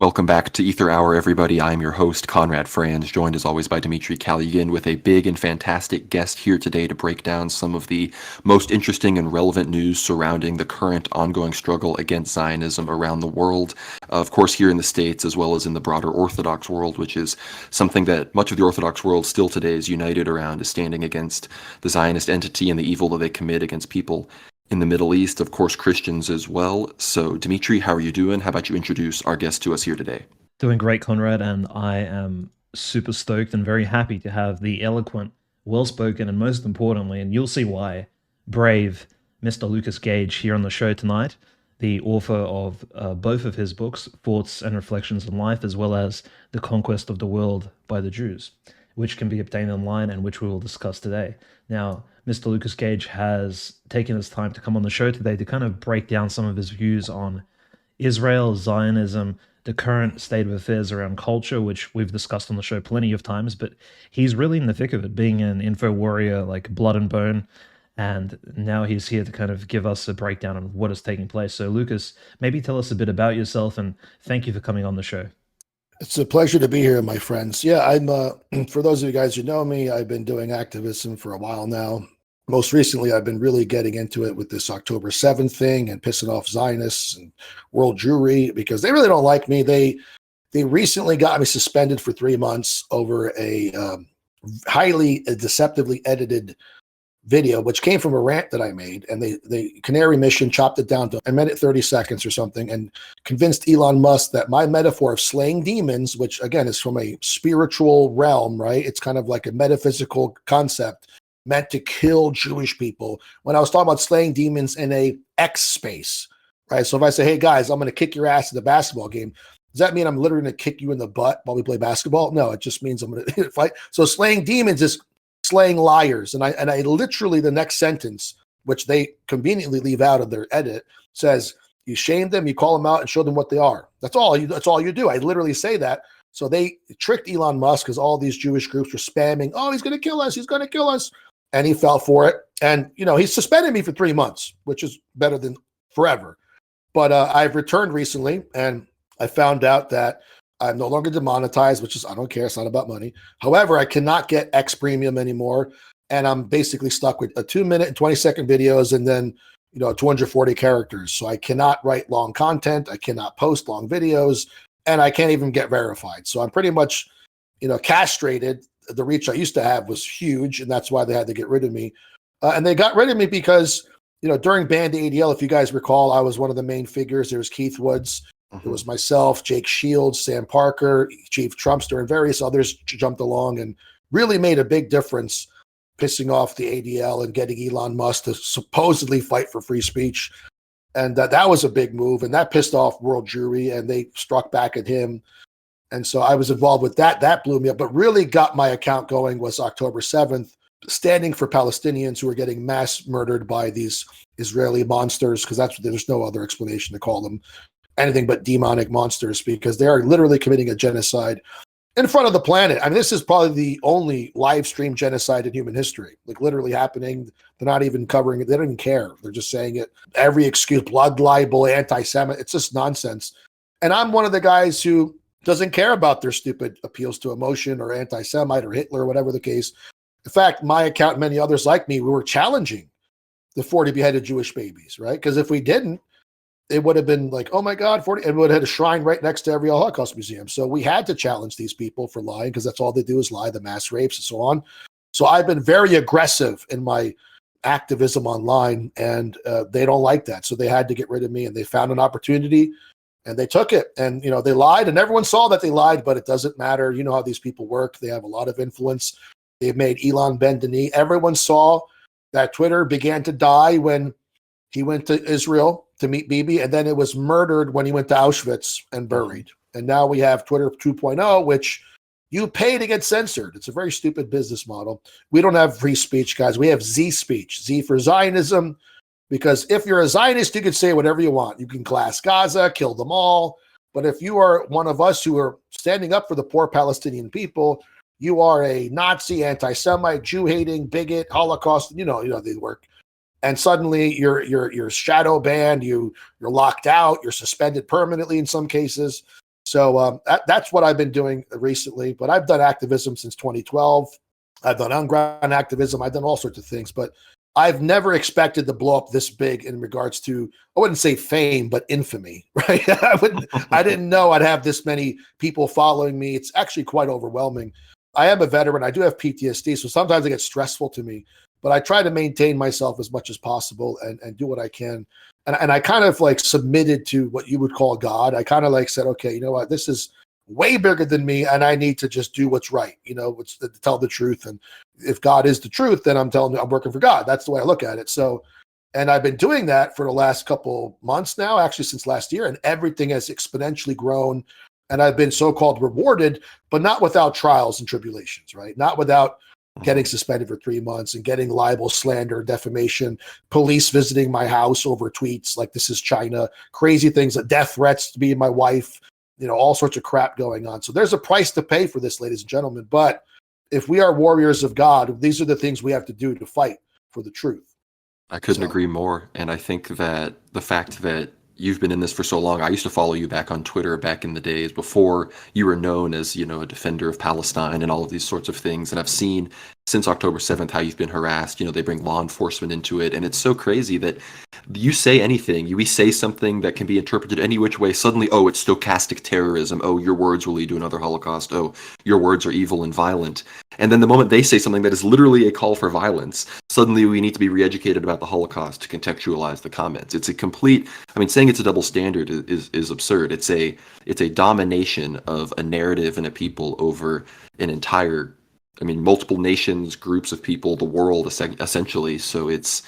Welcome back to Aether Hour, everybody. I'm your host, Conrad Franz, joined as always by Dimitri Kalugin with a big and fantastic guest here today to break down some of the most interesting and relevant news surrounding the current ongoing struggle against Zionism around the world. Of course, here in the States, as well as in the broader Orthodox world, which is something that much of the Orthodox world still today is united around, is standing against the Zionist entity and the evil that they commit against people in the Middle East, of course, Christians as well. So, Dimitri, how are you doing? How about you introduce our guest to us here today? Doing great, Conrad, and I am super stoked and very happy to have the eloquent, well spoken, and most importantly, and you'll see why, brave Mr. Lucas Gage here on the show tonight, the author of both of his books, Thoughts and Reflections on Life, as well as The Conquest of the World by the Jews, which can be obtained online and which we will discuss today. Now, Mr. Lucas Gage has taken his time to come on the show today to kind of break down some of his views on Israel, Zionism, the current state of affairs around culture, which we've discussed on the show plenty of times, but he's really in the thick of it, being an info warrior like blood and bone. And now he's here to kind of give us a breakdown on what is taking place. So, Lucas, maybe tell us a bit about yourself, and thank you for coming on the show. It's a pleasure to be here, my friends. Yeah, I'm, for those of you guys who know me, I've been doing activism for a while now. Most recently, I've been really getting into it with this October 7th thing and pissing off Zionists and world Jewry because they really don't like me. They recently got me suspended for 3 months over a highly deceptively edited video, which came from a rant that I made, and the Canary Mission chopped it down to a minute 30 seconds or something and convinced Elon Musk that my metaphor of slaying demons, which again is from a spiritual realm, right? It's kind of like a metaphysical concept meant to kill Jewish people. When I was talking about slaying demons in a X space, right? So if I say, hey guys, I'm going to kick your ass in the basketball game, does that mean I'm literally going to kick you in the butt while we play basketball? No, it just means I'm going to fight. So slaying demons is slaying liars. And I literally, the next sentence, which they conveniently leave out of their edit, says, you shame them, you call them out and show them what they are. That's all you do. I literally say that. So they tricked Elon Musk because all these Jewish groups were spamming, oh, he's going to kill us. He's going to kill us. And he fell for it. And, he suspended me for 3 months, which is better than forever. But I've returned recently, and I found out that I'm no longer demonetized, which is, I don't care. It's not about money. However, I cannot get X Premium anymore. And I'm basically stuck with a 2-minute and 20-second videos and then, 240 characters. So I cannot write long content. I cannot post long videos, and I can't even get verified. So I'm pretty much, castrated. The reach I used to have was huge, and that's why they had to get rid of me. And they got rid of me because, during Band ADL, if you guys recall, I was one of the main figures. There was Keith Woods. It was myself, Jake Shields, Sam Parker, Chief Trumpster, and various others jumped along and really made a big difference, pissing off the ADL and getting Elon Musk to supposedly fight for free speech. And that was a big move, and that pissed off world Jewry, and they struck back at him. And so I was involved with that. That blew me up. But really got my account going was October 7th, standing for Palestinians who are getting mass murdered by these Israeli monsters, because there's no other explanation to call them anything but demonic monsters, because they are literally committing a genocide in front of the planet. I mean, this is probably the only live stream genocide in human history, like literally happening. They're not even covering it. They don't even care. They're just saying it. Every excuse, blood libel, anti-Semitic. It's just nonsense. And I'm one of the guys who doesn't care about their stupid appeals to emotion or anti-Semite or Hitler or whatever the case. In fact, my account and many others like me, we were challenging the 40 beheaded Jewish babies, right? Because if we didn't, it would have been like, oh my God, 40, and we would have had a shrine right next to every Holocaust museum. So we had to challenge these people for lying, because that's all they do is lie, the mass rapes and so on. So I've been very aggressive in my activism online, and they don't like that. So they had to get rid of me, and they found an opportunity. And they took it, and they lied, and everyone saw that they lied, but it doesn't matter. You know how these people work. They have a lot of influence. They've made Elon bend the knee. Everyone saw that Twitter began to die when he went to Israel to meet Bibi, and then it was murdered when he went to Auschwitz and buried. And now we have Twitter 2.0, which you pay to get censored. It's a very stupid business model. We don't have free speech, guys. We have Z speech, Z for Zionism. Because if you're a Zionist, you can say whatever you want. You can class Gaza, kill them all. But if you are one of us who are standing up for the poor Palestinian people, you are a Nazi, anti-Semite, Jew-hating, bigot, Holocaust. You know they work. And suddenly you're shadow banned. You're locked out. You're suspended permanently in some cases. So that's what I've been doing recently. But I've done activism since 2012. I've done on-ground activism. I've done all sorts of things, but I've never expected to blow up this big in regards to, I wouldn't say fame, but infamy, right? I didn't know I'd have this many people following me. It's actually quite overwhelming. I am a veteran. I do have PTSD, so sometimes it gets stressful to me, but I try to maintain myself as much as possible and do what I can. And I kind of like submitted to what you would call God. I kind of like said, okay, you know what, this is way bigger than me, and I need to just do what's right, to tell the truth. And if God is the truth, then I'm working for God. That's the way I look at it. So, and I've been doing that for the last couple months now, actually since last year, and everything has exponentially grown. And I've been so-called rewarded, but not without trials and tribulations, right? Not without getting suspended for 3 months and getting libel, slander, defamation, police visiting my house over tweets like this is China, crazy things, death threats to be my wife, all sorts of crap going on. So there's a price to pay for this, ladies and gentlemen. But if we are warriors of God, these are the things we have to do to fight for the truth. I couldn't agree more. And I think that the fact that you've been in this for so long, I used to follow you back on Twitter back in the days before you were known as, a defender of Palestine and all of these sorts of things. And I've seen since October 7th how you've been harassed. They bring law enforcement into it. And it's so crazy that you say anything, we say something that can be interpreted any which way. Suddenly, oh, it's stochastic terrorism. Oh, your words will lead to another Holocaust. Oh, your words are evil and violent. And then the moment they say something that is literally a call for violence, suddenly we need to be re-educated about the Holocaust to contextualize the comments. It's a complete, saying it's a double standard is absurd. It's a domination of a narrative and a people over an entire, multiple nations, groups of people, the world essentially. So it's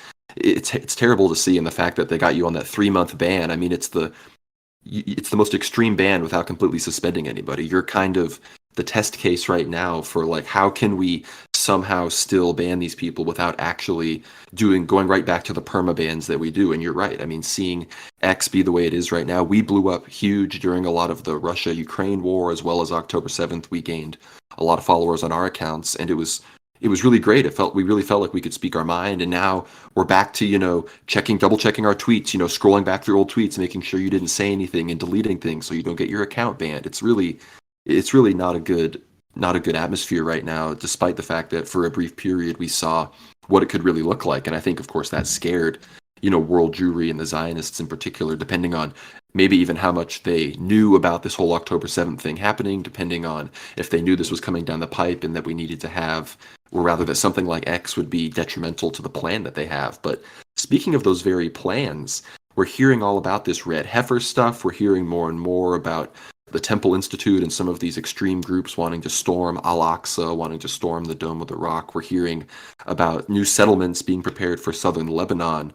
terrible to see, and the fact that they got you on that 3-month ban. It's the most extreme ban without completely suspending anybody. You're kind of the test case right now for like, how can we somehow still ban these people without actually going right back to the perma bans that we do. And you're right. Seeing X be the way it is right now, we blew up huge during a lot of the Russia-Ukraine war, as well as October 7th. We gained a lot of followers on our accounts, and it was really great. We really felt like we could speak our mind, and now we're back to, double checking our tweets, scrolling back through old tweets, making sure you didn't say anything and deleting things so you don't get your account banned. It's really not a good atmosphere right now, despite the fact that for a brief period we saw what it could really look like. And I think, of course, that scared, world Jewry and the Zionists in particular, depending on maybe even how much they knew about this whole October 7th thing happening, depending on if they knew this was coming down the pipe and that we needed to have, or rather that something like X would be detrimental to the plan that they have. But speaking of those very plans, we're hearing all about this Red Heifer stuff. We're hearing more and more about the Temple Institute and some of these extreme groups wanting to storm Al-Aqsa, wanting to storm the Dome of the Rock. We're hearing about new settlements being prepared for southern Lebanon.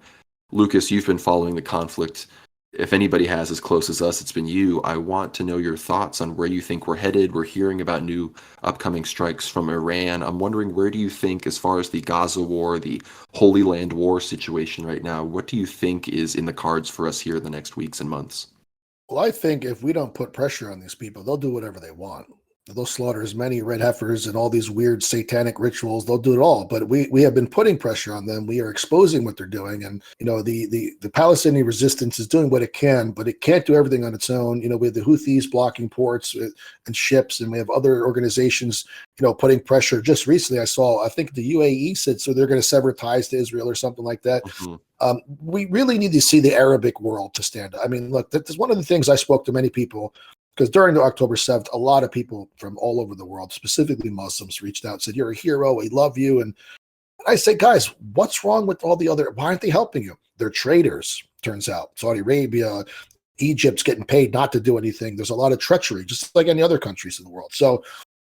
Lucas, you've been following the conflict. If anybody has as close as us, it's been you. I want to know your thoughts on where you think we're headed. We're hearing about new upcoming strikes from Iran. I'm wondering, where do you think, as far as the Gaza war, the Holy Land war situation right now, what do you think is in the cards for us here in the next weeks and months? Well, I think if we don't put pressure on these people, they'll do whatever they want. They'll slaughter as many red heifers and all these weird satanic rituals. They'll do it all. But we have been putting pressure on them. We are exposing what they're doing. And, the Palestinian resistance is doing what it can, but it can't do everything on its own. We have the Houthis blocking ports and ships, and we have other organizations, putting pressure. Just recently, I think the UAE said, so they're going to sever ties to Israel or something like that. Mm-hmm. We really need to see the Arabic world to stand up. Look, that's one of the things I spoke to many people, because during the October 7th, a lot of people from all over the world, specifically Muslims, reached out and said, you're a hero, we love you. And I say, guys, what's wrong with all the other, why aren't they helping you? They're traitors, turns out. Saudi Arabia, Egypt's getting paid not to do anything. There's a lot of treachery, just like any other countries in the world. So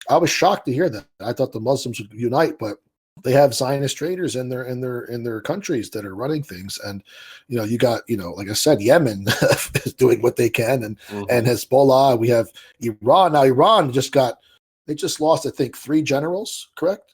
I was shocked to hear that. I thought the Muslims would unite, but they have Zionist traitors in their countries that are running things. And, you got, like I said, Yemen is doing what they can, and Hezbollah. We have Iran. Now, Iran they just lost, I think, 3 generals, correct?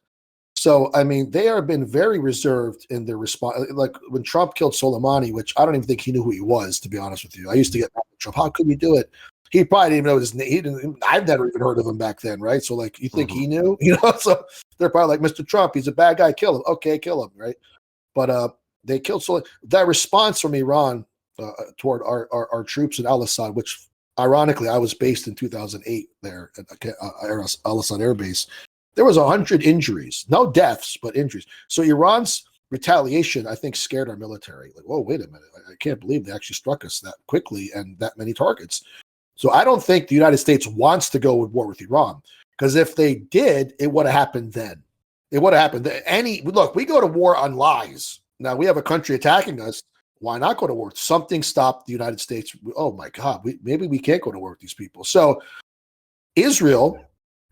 So, they have been very reserved in their response. Like when Trump killed Soleimani, which I don't even think he knew who he was, to be honest with you. I used to get mad at Trump. How could you do it? He probably didn't even know his name. I've never even heard of him back then, right? So, like, you think he knew? So they're probably like, Mr. Trump, he's a bad guy, kill him. Okay, kill him, right? But they killed Soleimani. That response from Iran toward our troops in Al-Assad, which Ironically, I was based in 2008 there at Al-Assad Air Base. There was 100 injuries, no deaths, but injuries. So Iran's retaliation, I think, scared our military. Like, whoa, wait a minute. I can't believe they actually struck us that quickly and that many targets. So I don't think the United States wants to go with war with Iran, because if they did, it would have happened then. It would have happened. Look, we go to war on lies. Now we have a country attacking us. Why not go to war? Something stopped the United States. Oh my God, maybe we can't go to war with these people. So Israel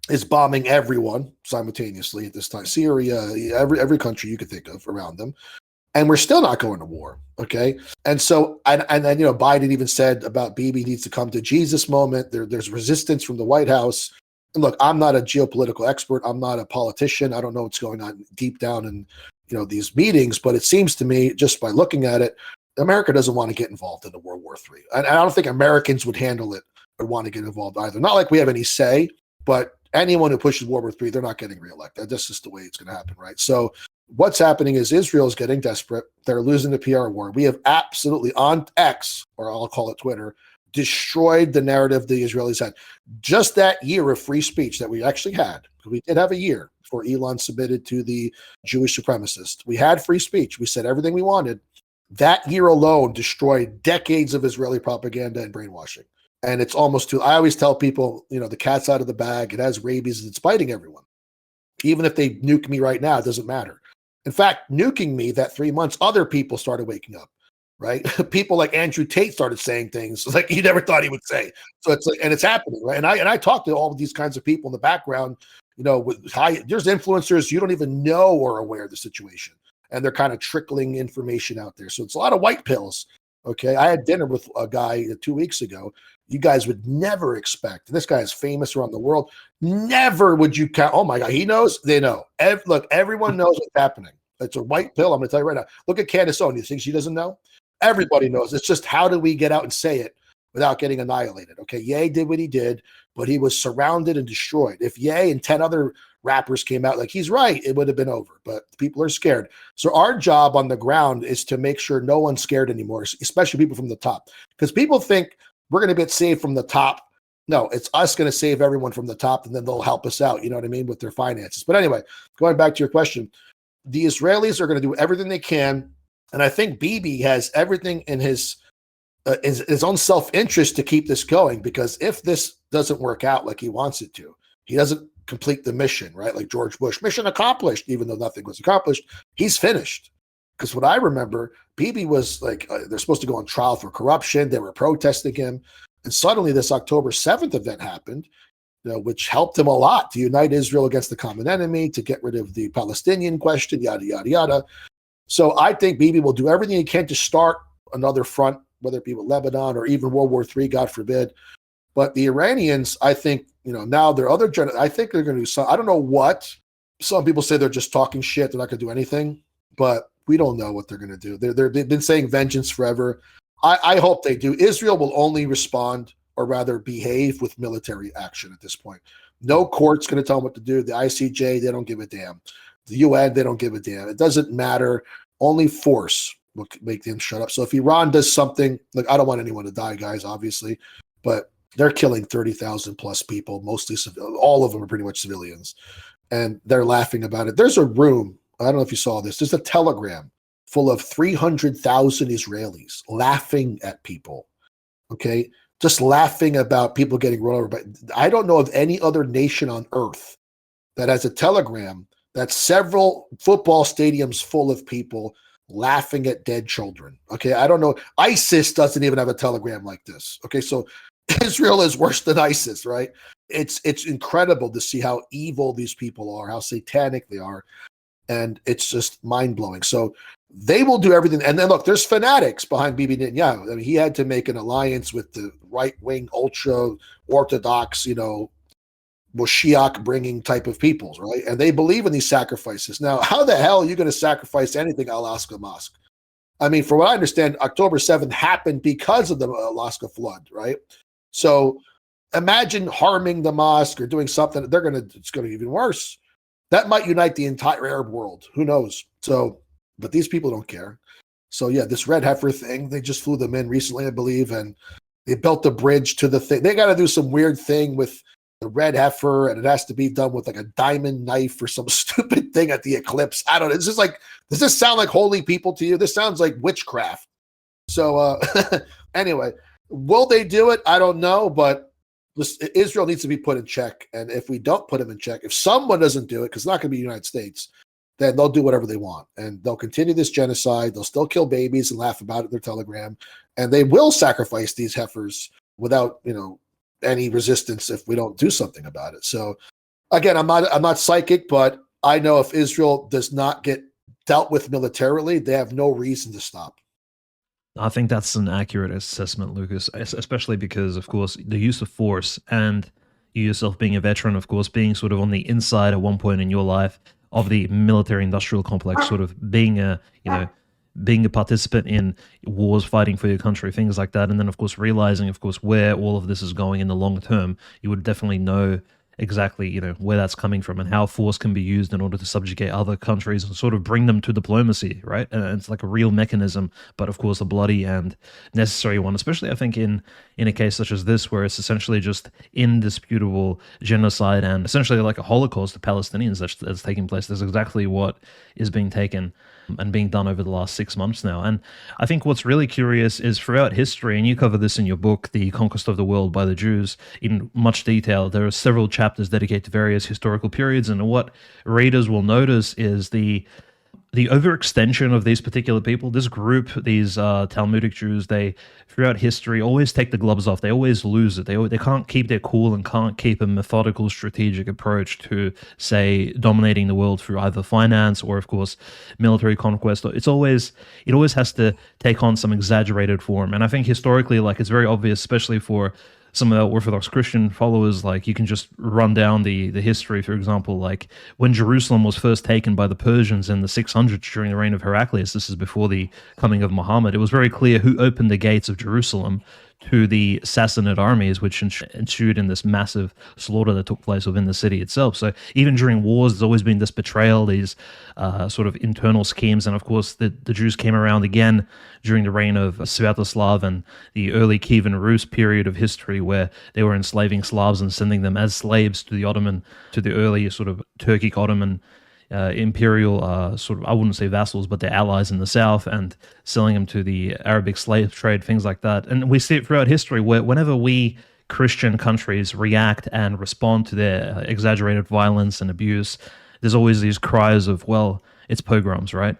is bombing everyone simultaneously at this time. Syria, every country you could think of around them. And we're still not going to war. Okay. And so, and then, Biden even said about Bibi needs to come to Jesus moment. There's resistance from the White House. And look, I'm not a geopolitical expert. I'm not a politician. I don't know what's going on deep down in, these meetings, but it seems to me, just by looking at it, America doesn't want to get involved in the World War III. And I don't think Americans would handle it or want to get involved either. Not like we have any say, but anyone who pushes World War III, they're not getting reelected. That's just the way it's going to happen, right? So what's happening is Israel is getting desperate. They're losing the PR war. We have absolutely, on X, or I'll call it Twitter, destroyed the narrative the Israelis had. Just that year of free speech that we actually had, we did have a year before Elon submitted to the Jewish supremacists. We had free speech. We said everything we wanted. That year alone destroyed decades of Israeli propaganda and brainwashing. And it's almost I always tell people, the cat's out of the bag. It has rabies and it's biting everyone. Even if they nuke me right now, it doesn't matter. In fact, nuking me that 3 months, other people started waking up, right? People like Andrew Tate started saying things like he never thought he would say. So it's like, and it's happening, right? And I talk to all of these kinds of people in the background, with there's influencers you don't even know are aware of the situation. And they're kind of trickling information out there. So it's a lot of white pills. Okay. I had dinner with a guy 2 weeks ago. You guys would never expect. And this guy is famous around the world. Never would you count. Oh my God. He knows. They know. Look, everyone knows what's happening. It's a white pill. I'm going to tell you right now. Look at Candace Owen. You think she doesn't know? Everybody knows. It's just how do we get out and say it without getting annihilated? Okay. Ye did what he did, but he was surrounded and destroyed. If Ye and 10 other rappers came out like he's right, it would have been over, but people are scared. So our job on the ground is to make sure no one's scared anymore, especially people from the top, because people think we're going to get saved from the top. No, it's us going to save everyone from the top, and then they'll help us out, you know what I mean, with their finances. But anyway, going back to your question, the Israelis are going to do everything they can, and I think Bibi has everything in his own self-interest to keep this going, because if this doesn't work out like he wants it to, he doesn't complete the mission, right? Like George Bush, mission accomplished, even though nothing was accomplished. He's finished. Because what I remember, Bibi was like, they're supposed to go on trial for corruption. They were protesting him. And suddenly this October 7th event happened, which helped him a lot to unite Israel against the common enemy, to get rid of the Palestinian question, yada, yada, yada. So I think Bibi will do everything he can to start another front, whether it be with Lebanon or even World War III, God forbid. But the Iranians, I think, now their other I think they're going to do some. I don't know what. Some people say they're just talking shit. They're not going to do anything, but we don't know what they're going to do. They've been saying vengeance forever. I hope they do. Israel will only respond, or rather behave, with military action at this point. No court's going to tell them what to do. The ICJ, they don't give a damn. The UN, they don't give a damn. It doesn't matter. Only force will make them shut up. So if Iran does something, look, I don't want anyone to die, guys, obviously, but they're killing 30,000 plus people, mostly all of them are pretty much civilians, and they're laughing about it. There's a room, I don't know if you saw this, there's a telegram full of 300,000 Israelis laughing at people, okay? Just laughing about people getting run over. But I don't know of any other nation on earth that has a telegram that's several football stadiums full of people laughing at dead children, okay? I don't know. ISIS doesn't even have a telegram like this, okay? So Israel is worse than ISIS, right? It's incredible to see how evil these people are, how satanic they are, and it's just mind-blowing. So they will do everything. And then look, there's fanatics behind Bibi Netanyahu. I mean, he had to make an alliance with the right-wing, ultra-Orthodox, Moshiach-bringing type of peoples, right? And they believe in these sacrifices. Now, how the hell are you going to sacrifice anything Alaska Mosque? I mean, from what I understand, October 7th happened because of the Alaska flood, right? So imagine harming the mosque or doing something. It's going to be even worse. That might unite the entire Arab world. Who knows? So, but these people don't care. So yeah, this red heifer thing, they just flew them in recently, I believe. And They built the bridge to the thing. They got to do some weird thing with the red heifer, and it has to be done with like a diamond knife or some stupid thing at the eclipse. I don't know. It's just like, does this sound like holy people to you? This sounds like witchcraft. So anyway, will they do it? I don't know, but Israel needs to be put in check. And if we don't put them in check, if someone doesn't do it, because it's not going to be the United States, then they'll do whatever they want. And they'll continue this genocide. They'll still kill babies and laugh about it in their Telegram. And they will sacrifice these heifers without, any resistance if we don't do something about it. So again, I'm not psychic, but I know if Israel does not get dealt with militarily, they have no reason to stop. I think that's an accurate assessment, Lucas, especially because, of course, the use of force, and you yourself being a veteran, of course, being sort of on the inside at one point in your life of the military-industrial complex, sort of being a participant in wars, fighting for your country, things like that, and then, of course, realizing, of course, where all of this is going in the long term, you would definitely know exactly, where that's coming from and how force can be used in order to subjugate other countries and sort of bring them to diplomacy, right? And it's like a real mechanism, but of course a bloody and necessary one, especially I think in a case such as this, where it's essentially just indisputable genocide and essentially like a Holocaust of Palestinians that's taking place. That's exactly what is being taken and being done over the last 6 months now. And I think what's really curious is throughout history, and you cover this in your book, The Conquest of the World by the Jews, in much detail, there are several chapters dedicated to various historical periods, and what readers will notice is the overextension of these particular people, this group, these Talmudic Jews, they, throughout history, always take the gloves off. They always lose it. They can't keep their cool and can't keep a methodical, strategic approach to, say, dominating the world through either finance or, of course, military conquest. It always has to take on some exaggerated form. And I think historically, like, it's very obvious, especially for some of the Orthodox Christian followers, like you can just run down the history, for example, like when Jerusalem was first taken by the Persians in the 600s during the reign of Heraclius, this is before the coming of Muhammad, it was very clear who opened the gates of Jerusalem to the Sassanid armies, which ensued in this massive slaughter that took place within the city itself. So even during wars, there's always been this betrayal, these sort of internal schemes. And of course, the Jews came around again during the reign of Sviatoslav and the early Kievan Rus period of history, where they were enslaving Slavs and sending them as slaves to the early sort of Turkic Ottoman imperial sort of, I wouldn't say vassals, but their allies in the south, and selling them to the Arabic slave trade, things like that. And we see it throughout history where whenever we Christian countries react and respond to their exaggerated violence and abuse, there's always these cries of, well, it's pogroms, right?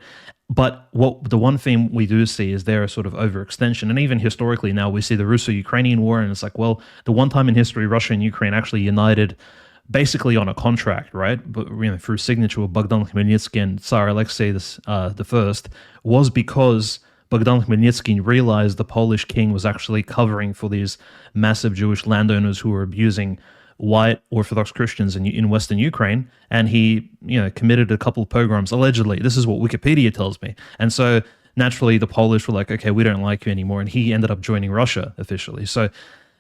But the one thing we do see is there a sort of overextension. And even historically now we see the Russo-Ukrainian war, and it's like, well, the one time in history Russia and Ukraine actually united basically on a contract, right? But through signature of Bogdan Khmelnytsky and Tsar Alexei the First, was because Bogdan Khmelnytsky realized the Polish king was actually covering for these massive Jewish landowners who were abusing white Orthodox Christians in Western Ukraine, and he committed a couple of pogroms, allegedly. This is what Wikipedia tells me. And so naturally the Polish were like, okay, we don't like you anymore, and he ended up joining Russia officially. So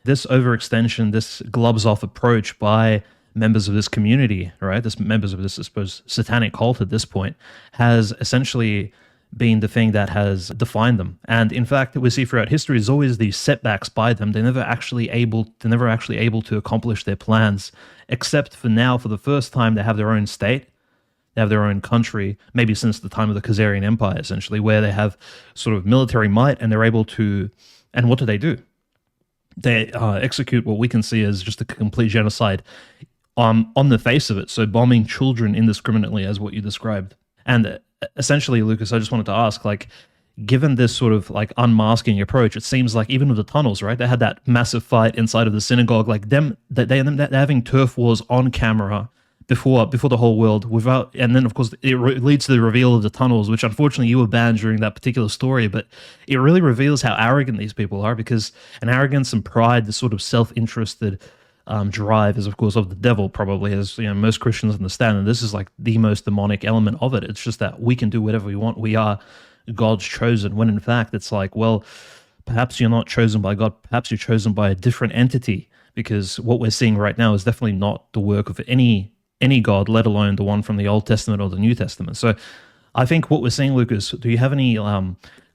this overextension, this gloves-off approach by members of this community, right, members of this, I suppose, satanic cult at this point, has essentially been the thing that has defined them. And in fact, we see throughout history is always these setbacks by them. They're never actually able to accomplish their plans, except for now, for the first time, they have their own state. They have their own country, maybe since the time of the Khazarian Empire, essentially, where they have sort of military might, and they're able to, and what do? They execute what we can see as just a complete genocide on the face of it, so bombing children indiscriminately, as what you described. And essentially, Lucas, I just wanted to ask, like, given this sort of like unmasking approach, it seems like even with the tunnels, right, they had that massive fight inside of the synagogue, like they're having turf wars on camera before the whole world, without, and then of course it leads to the reveal of the tunnels, which unfortunately you were banned during that particular story, but it really reveals how arrogant these people are, because an arrogance and pride, this sort of self-interested drive, is of course of the devil, probably, as most Christians understand, and this is like the most demonic element of it. It's just that we can do whatever we want, we are God's chosen, when in fact it's like, well, perhaps you're not chosen by God, perhaps you're chosen by a different entity, because what we're seeing right now is definitely not the work of any God, let alone the one from the Old Testament or the New Testament. So I think what we're seeing, Lucas, do you have any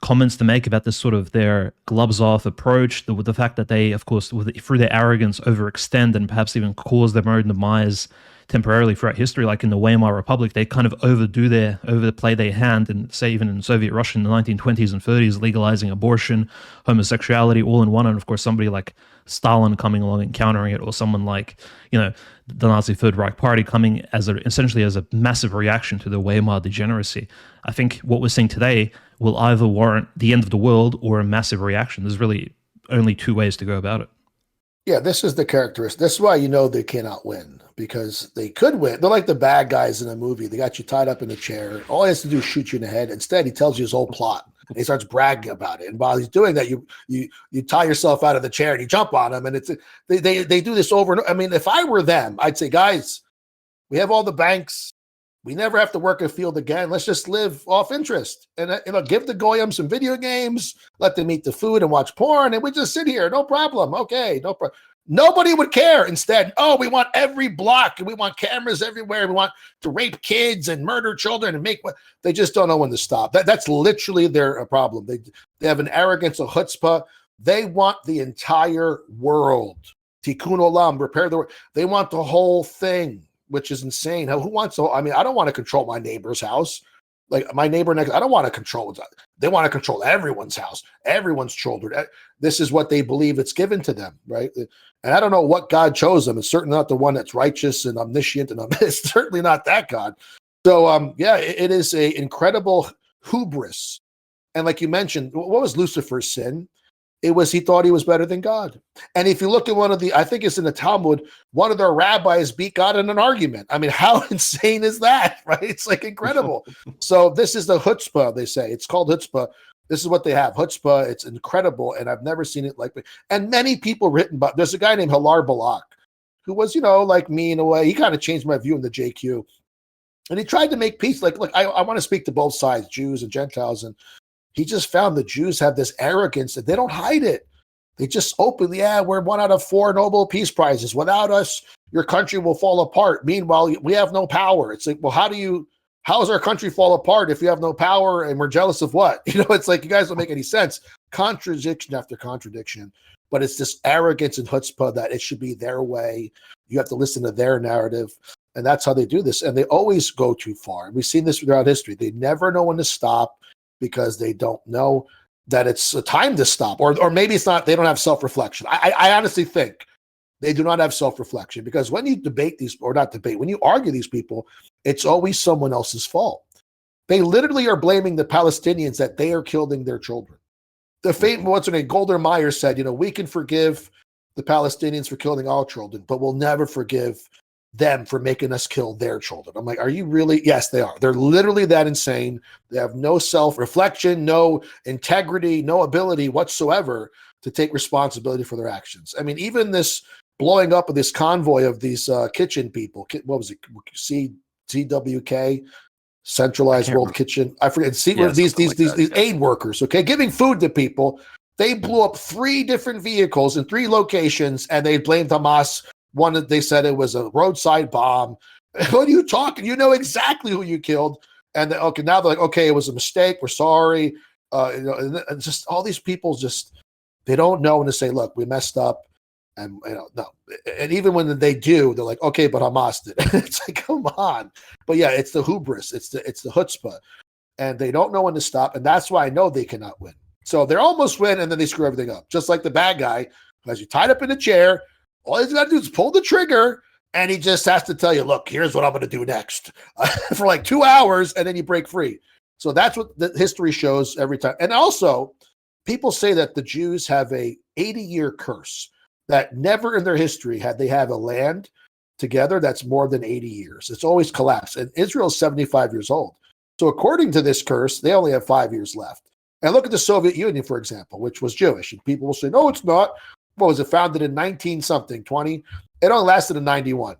comments to make about this sort of their gloves off approach, the fact that they, of course, through their arrogance, overextend and perhaps even cause their own demise temporarily throughout history, like in the Weimar Republic, they kind of overplay their hand, and say even in Soviet Russia in the 1920s and 30s, legalizing abortion, homosexuality, all in one. And of course, somebody like Stalin coming along and countering it, or someone like, the Nazi Third Reich Party coming essentially as a massive reaction to the Weimar degeneracy. I think what we're seeing today will either warrant the end of the world or a massive reaction. There's really only two ways to go about it. Yeah, this is the characteristic. This is why they cannot win, because they could win. They're like the bad guys in a movie. They got you tied up in a chair. All he has to do is shoot you in the head. Instead, he tells you his whole plot. And he starts bragging about it. And while he's doing that, you tie yourself out of the chair and you jump on him. And they do this over and over. I mean, if I were them, I'd say, guys, we have all the banks. We never have to work a field again. Let's just live off interest. And give the goyim some video games, let them eat the food and watch porn, and we just sit here. No problem. Okay, no problem. Nobody would care. Instead, we want every block, and we want cameras everywhere. We want to rape kids and murder children and they just don't know when to stop. That's literally their problem. They have an arrogance, a chutzpah. They want the entire world. Tikkun olam, repair the world. They want the whole thing, which is insane. Who wants to? I mean, I don't want to control my neighbor's house. Like my neighbor next, I don't want to control. They want to control everyone's house, everyone's children. This is what they believe it's given to them, right? And I don't know what God chose them. It's certainly not the one that's righteous and omniscient, and it's certainly not that God. So, it is a incredible hubris. And like you mentioned, what was Lucifer's sin? It was he thought he was better than God. And if you look at I think it's in the Talmud, one of their rabbis beat God in an argument. I mean, how insane is that, right? It's like incredible. So this is the chutzpah, they say. It's called chutzpah. This is what they have, chutzpah. It's incredible, and I've never seen it like it. And many people written about, there's a guy named Hilar Balak, who was, like me in a way. He kind of changed my view in the JQ. And he tried to make peace. Like, look, I want to speak to both sides, Jews and Gentiles, and he just found the Jews have this arrogance that they don't hide it. They just openly, we're 1 out of 4 Nobel Peace Prizes. Without us, your country will fall apart. Meanwhile, we have no power. It's like, well, how does our country fall apart if you have no power and we're jealous of what? It's like, you guys don't make any sense. Contradiction after contradiction. But it's this arrogance and chutzpah that it should be their way. You have to listen to their narrative. And that's how they do this. And they always go too far. And we've seen this throughout history. They never know when to stop, because they don't know that it's a time to stop, or maybe it's not. They don't have self-reflection. I honestly think they do not have self-reflection, because when you when you argue these people, it's always someone else's fault. They literally are blaming the Palestinians that they are killing their children. The famous Golda Meir said, we can forgive the Palestinians for killing our children, but we'll never forgive them for making us kill their children. I'm like, are you really? Yes, they are. They're literally that insane. They have no self-reflection, no integrity, no ability whatsoever to take responsibility for their actions. I mean, even this blowing up of this convoy of these kitchen people, what was it? CWK, Centralized World Kitchen. I forget. These aid workers, okay, giving food to people. They blew up 3 different vehicles in 3 locations, and they blamed Hamas. One that they said it was a roadside bomb. What are you talking? You know exactly who you killed. And now they're like, okay, it was a mistake. We're sorry. And just all these people they don't know when to say, look, we messed up. And no. And even when they do, they're like, okay, but Hamas did. It's like, come on. But yeah, it's the hubris. It's the chutzpah. And they don't know when to stop. And that's why I know they cannot win. So they almost win, and then they screw everything up. Just like the bad guy who has you tied up in a chair. All he's got to do is pull the trigger, and he just has to tell you, look, here's what I'm going to do next for like 2 hours, and then you break free. So that's what the history shows every time. And also, people say that the Jews have a 80-year curse, that never in their history had they have a land together that's more than 80 years. It's always collapsed. And Israel's 75 years old. So according to this curse, they only have 5 years left. And look at the Soviet Union, for example, which was Jewish. And people will say, no, it's not. What was it, founded in 19-something, 20? It only lasted in 91.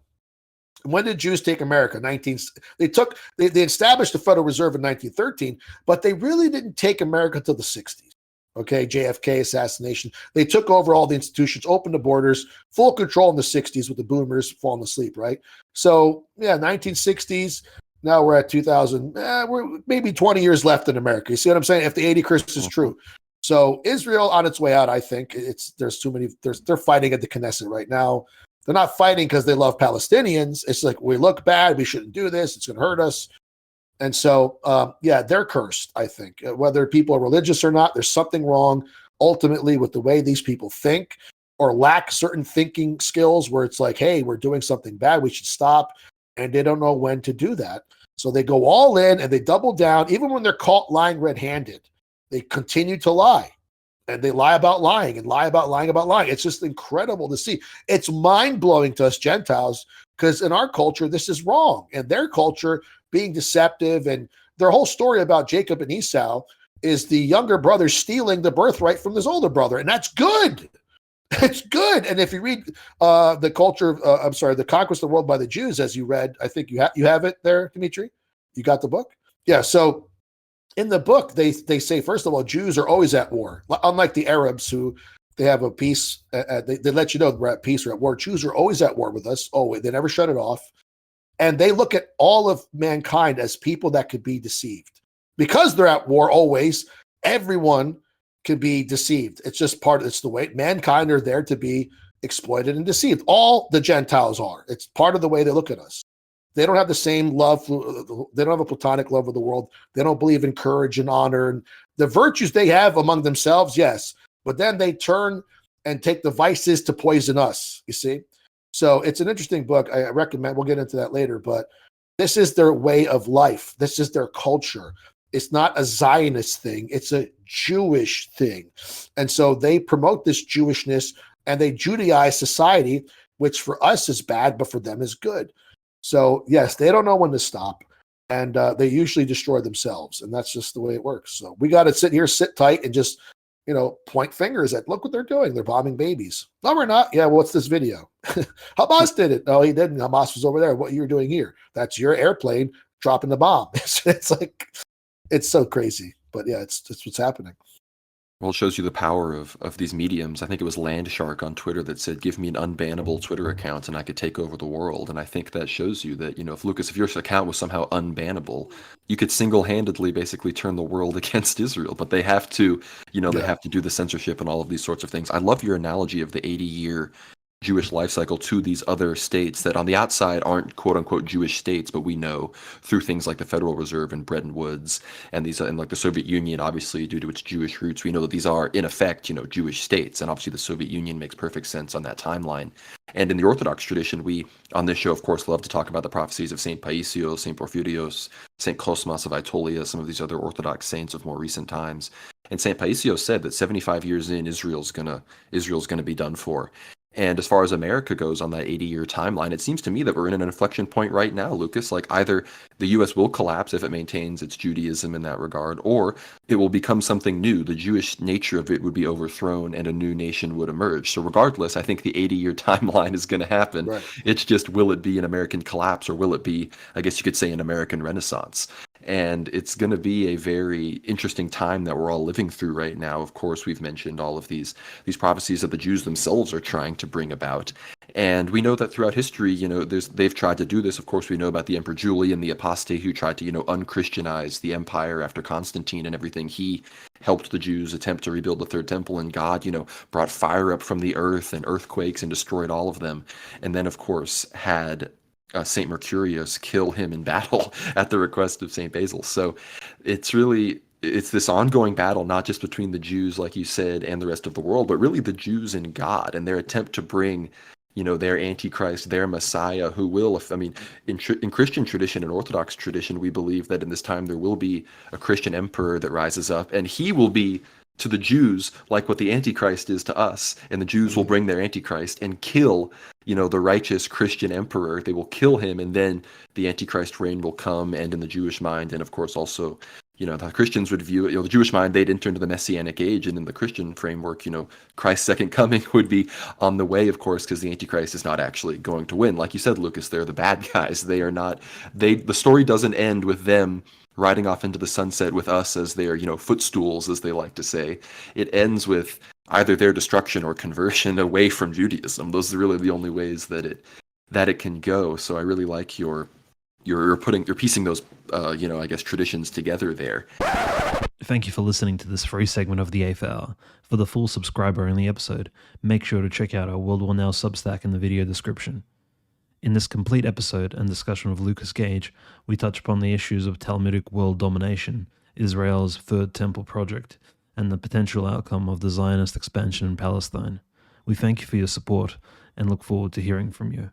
When did Jews take America? They established the Federal Reserve in 1913, but they really didn't take America until the 60s. Okay, JFK assassination. They took over all the institutions, opened the borders, full control in the 60s with the boomers falling asleep, right? So, yeah, 1960s, Now we're at 2000. We're maybe 20 years left in America. You see what I'm saying? If the 80 curse is true. So Israel on its way out, I think there's too many. They're fighting at the Knesset right now. They're not fighting because they love Palestinians. It's like, we look bad. We shouldn't do this. It's going to hurt us. And so, yeah, they're cursed, I think. Whether people are religious or not, there's something wrong ultimately with the way these people think or lack certain thinking skills where it's like, hey, we're doing something bad. We should stop. And they don't know when to do that. So they go all in and they double down. Even when they're caught lying red-handed, they continue to lie. And they lie about lying and lie about lying about lying. It's just incredible to see. It's mind-blowing to us Gentiles because in our culture, this is wrong. And their culture being deceptive, and their whole story about Jacob and Esau is the younger brother stealing the birthright from his older brother. And that's good. It's good. And if you read the Conquest of the World by the Jews, as you read, I think you have it there, Dimitri. You got the book? Yeah. So in the book, they say, first of all, Jews are always at war. Unlike the Arabs who they have a peace. They let you know we're at peace or at war. Jews are always at war with us. Always. They never shut it off. And they look at all of mankind as people that could be deceived. Because they're at war always, everyone can be deceived. It's just it's the way mankind are there to be exploited and deceived. All the Gentiles are. It's part of the way they look at us. They don't have the same love. They don't have a platonic love of the world. They don't believe in courage and honor and the virtues they have among themselves. Yes. But then they turn and take the vices to poison us. You see? So it's an interesting book. I recommend, we'll get into that later, but this is their way of life. This is their culture. It's not a Zionist thing. It's a Jewish thing. And so they promote this Jewishness and they Judaize society, which for us is bad, but for them is good. So yes, they don't know when to stop and they usually destroy themselves. And that's just the way it works. So we got to sit tight and just, point fingers at, look what they're doing. They're bombing babies. No, we're not. Yeah. Well, what's this video? Hamas did it. No, he didn't. Hamas was over there. What you're doing here? That's your airplane dropping the bomb. It's like, it's so crazy, but yeah, it's what's happening. Well, it shows you the power of these mediums. I think it was Landshark on Twitter that said, give me an unbannable Twitter account and I could take over the world. And I think that shows you that, if your account was somehow unbannable, you could single-handedly basically turn the world against Israel. But they have to, they have to do the censorship and all of these sorts of things. I love your analogy of the 80-year Jewish life cycle to these other states that on the outside aren't quote unquote Jewish states, but we know through things like the Federal Reserve and Bretton Woods and these and like the Soviet Union, obviously due to its Jewish roots, we know that these are in effect, Jewish states. And obviously the Soviet Union makes perfect sense on that timeline. And in the Orthodox tradition, we on this show, of course, love to talk about the prophecies of Saint Paisios, Saint Porphyrios, Saint Cosmas of Aetolia, some of these other Orthodox saints of more recent times. And Saint Paisios said that 75 years in, Israel's gonna be done for. And as far as America goes on that 80-year timeline, it seems to me that we're in an inflection point right now, Lucas. Like either the U.S. will collapse if it maintains its Judaism in that regard, or it will become something new. The Jewish nature of it would be overthrown and a new nation would emerge. So regardless, I think the 80-year timeline is going to happen. Right. It's just, will it be an American collapse or will it be, I guess you could say, an American Renaissance? And it's going to be a very interesting time that we're all living through right now. Of course, we've mentioned all of these prophecies that the Jews themselves are trying to bring about. And we know that throughout history, they've tried to do this. Of course, we know about the Emperor Julian, the apostate who tried to, unchristianize the empire after Constantine and everything. He helped the Jews attempt to rebuild the third temple, and God, brought fire up from the earth and earthquakes and destroyed all of them. And then, of course, had Saint Mercurius kill him in battle at the request of Saint Basil. So it's this ongoing battle, not just between the Jews, like you said, and the rest of the world, but really the Jews and God and their attempt to bring, their Antichrist, their Messiah, who will, in Christian tradition and Orthodox tradition, we believe that in this time there will be a Christian emperor that rises up, and he will be to the Jews like what the Antichrist is to us, and the Jews will bring their Antichrist and kill, the righteous Christian emperor. They will kill him, and then the Antichrist reign will come. And in the Jewish mind, and of course also, the Christians would view it, the Jewish mind, they'd enter into the Messianic age, and in the Christian framework, Christ's second coming would be on the way, of course, because the Antichrist is not actually going to win. Like you said, Lucas, they're the bad guys. They are not, the story doesn't end with them riding off into the sunset with us as their, footstools, as they like to say. It ends with either their destruction or conversion away from Judaism. Those are really the only ways that it can go. So I really like your you're piecing those I guess traditions together there. Thank you for listening to this free segment of the Eighth Hour. For the full subscriber-only episode, make sure to check out our World War Now Substack in the video description. In this complete episode and discussion of Lucas Gage, we touch upon the issues of Talmudic world domination, Israel's Third Temple project, and the potential outcome of the Zionist expansion in Palestine. We thank you for your support and look forward to hearing from you.